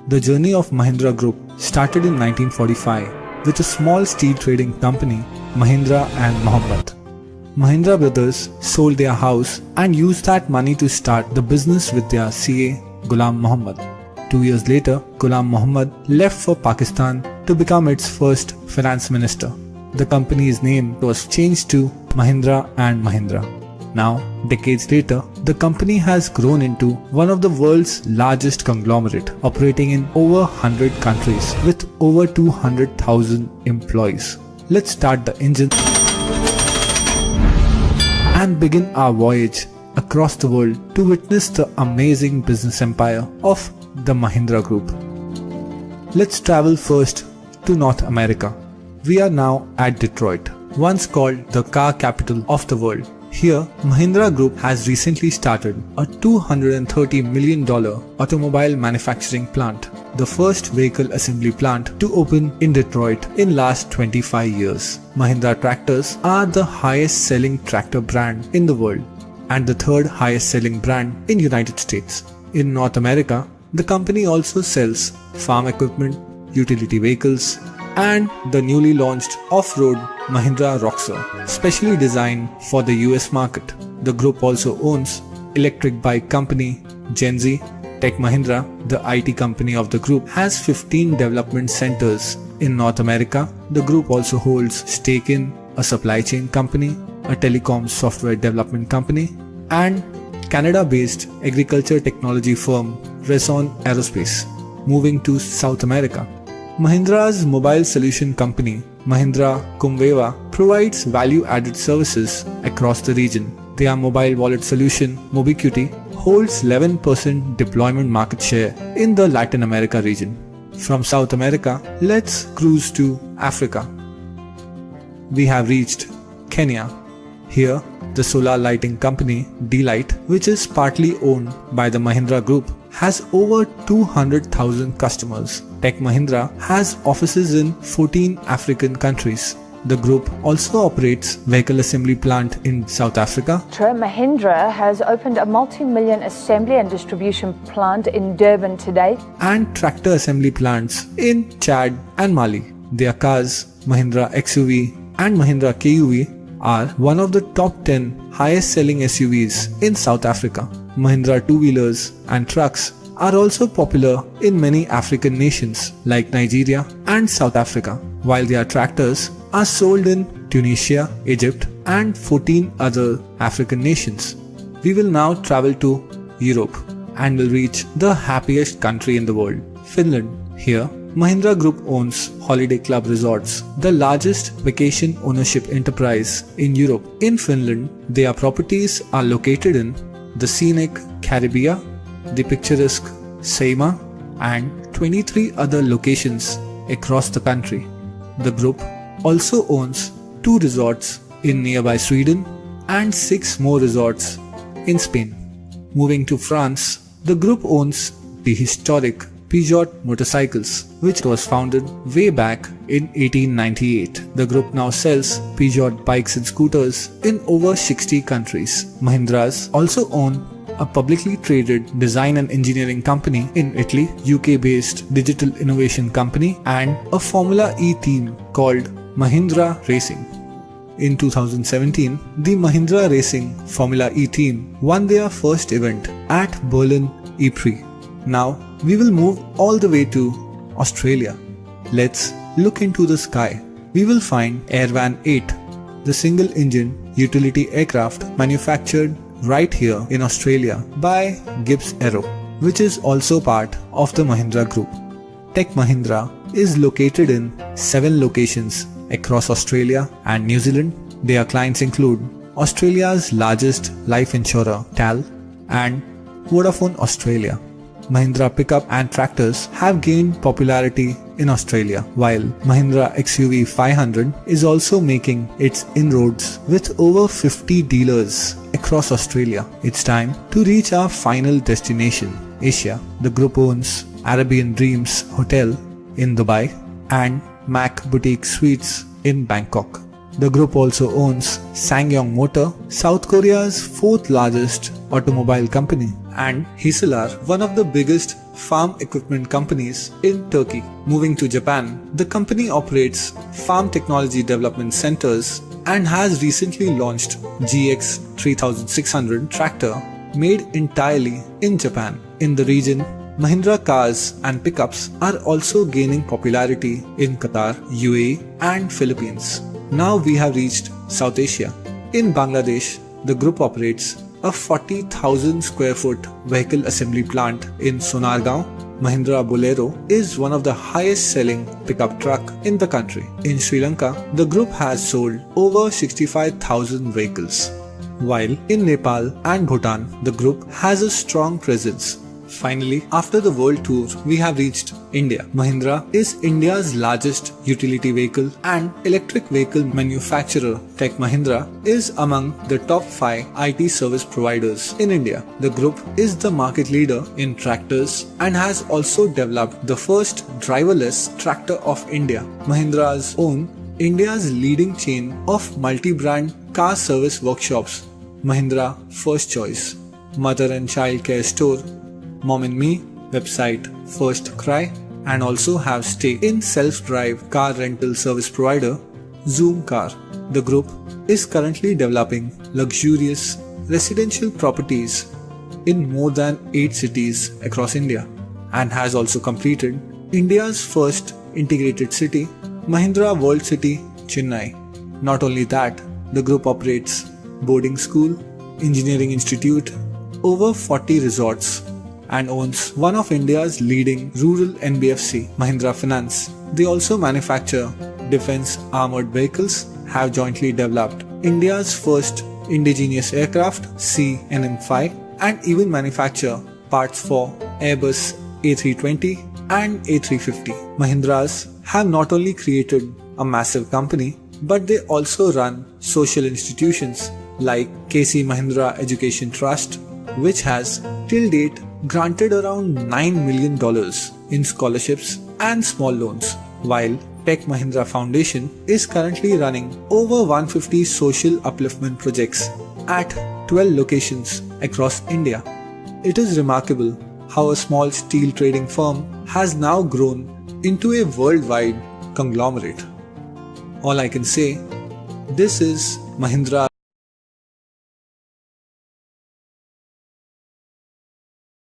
The journey of Mahindra Group started in 1945 with a small steel trading company, Mahindra and Mahindra. Mahindra brothers sold their house and used that money to start the business with their CA, Ghulam Muhammad. 2 years later, Ghulam Muhammad left for Pakistan to become its first finance minister. The company's name was changed to Mahindra and Mahindra. Now, decades later, the company has grown into one of the world's largest conglomerate, operating in over 100 countries with over 200,000 employees. Let's start the engine and begin our voyage across the world to witness the amazing business empire of the Mahindra Group. Let's travel first to North America. We are now at Detroit, once called the car capital of the world. Here, Mahindra Group has recently started a $230 million automobile manufacturing plant, the first vehicle assembly plant to open in Detroit in last 25 years. Mahindra tractors are the highest selling tractor brand in the world and the third highest selling brand in United States. In North America, the company also sells farm equipment, utility vehicles, and the newly launched off-road Mahindra Roxor, specially designed for the US market. The group also owns electric bike company Gen Z. Tech Mahindra, the IT company of the group, has 15 development centers in North America. The group also holds stake in a supply chain company, a telecom software development company, and Canada-based agriculture technology firm Raison Aerospace. Moving to South America, Mahindra's mobile solution company, Mahindra Kumveva, provides value-added services across the region. Their mobile wallet solution, MobiQt, holds 11% deployment market share in the Latin America region. From South America, let's cruise to Africa. We have reached Kenya. Here, the solar lighting company, D-Light, which is partly owned by the Mahindra Group, has over 200,000 customers. Tech Mahindra has offices in 14 African countries. The group also operates vehicle assembly plant in South Africa. Mahindra has opened a multi-million assembly and distribution plant in Durban today. And tractor assembly plants in Chad and Mali. Their cars, Mahindra XUV and Mahindra KUV, are one of the top 10 highest selling SUVs in South Africa. Mahindra two-wheelers and trucks are also popular in many African nations like Nigeria and South Africa, while their tractors are sold in Tunisia, Egypt, and 14 other African nations. We will now travel to Europe and will reach the happiest country in the world, Finland. Here, Mahindra Group owns Holiday Club Resorts, the largest vacation ownership enterprise in Europe. In Finland, their properties are located in the scenic Caribbean, the picturesque Saimaa, and 23 other locations across the country. The group also owns 2 resorts in nearby Sweden and 6 more resorts in Spain. Moving to France, the group owns the historic Peugeot motorcycles, which was founded way back in 1898. The group now sells Peugeot bikes and scooters in over 60 countries. Mahindras also own a publicly traded design and engineering company in Italy, UK-based digital innovation company, and a Formula E team called Mahindra Racing. In 2017, the Mahindra Racing Formula E team won their first event at Berlin E-Prix. Now, we will move all the way to Australia. Let's look into the sky. We will find Airvan 8, the single-engine utility aircraft manufactured right here in Australia by Gibbs Aero, which is also part of the Mahindra Group. Tech Mahindra is located in 7 locations across Australia and New Zealand. Their clients include Australia's largest life insurer, TAL, and Vodafone Australia. Mahindra pickup and tractors have gained popularity in Australia, while Mahindra XUV 500 is also making its inroads with over 50 dealers across Australia. It's time to reach our final destination, Asia. The group owns Arabian Dreams Hotel in Dubai and Mac Boutique Suites in Bangkok. The group also owns SsangYong Motor, South Korea's 4th largest automobile company, and Hisar, one of the biggest farm equipment companies in Turkey. Moving to Japan, the company operates farm technology development centers and has recently launched GX 3600 tractor made entirely in Japan. In the region, Mahindra cars and pickups are also gaining popularity in Qatar, UAE and Philippines. Now we have reached South Asia. In Bangladesh, the group operates a 40,000 square foot vehicle assembly plant in Sonargaon. Mahindra Bolero is one of the highest selling pickup truck in the country. In Sri Lanka, the group has sold over 65,000 vehicles. While in Nepal and Bhutan, the group has a strong presence. Finally, after the world tour, we have reached India. Mahindra is India's largest utility vehicle and electric vehicle manufacturer. Tech Mahindra is among the top 5 IT service providers in India. The group is the market leader in tractors and has also developed the first driverless tractor of India. Mahindra's own India's leading chain of multi-brand car service workshops, Mahindra First Choice, Mother and Child Care Store, Mom and Me, website First Cry, and also have stake in self-drive car rental service provider Zoom Car. The group is currently developing luxurious residential properties in more than 8 cities across India and has also completed India's first integrated city, Mahindra World City, Chennai. Not only that, the group operates boarding school, engineering institute, over 40 resorts, and owns one of India's leading rural NBFC, Mahindra Finance. They also manufacture defense armored vehicles, have jointly developed India's first indigenous aircraft, CNM-5, and even manufacture parts for Airbus A320 and A350. Mahindras have not only created a massive company, but they also run social institutions like KC Mahindra Education Trust, which has till date granted around $9 million in scholarships and small loans, while Tech Mahindra Foundation is currently running over 150 social upliftment projects at 12 locations across India. It is remarkable how a small steel trading firm has now grown into a worldwide conglomerate. All I can say, this is Mahindra.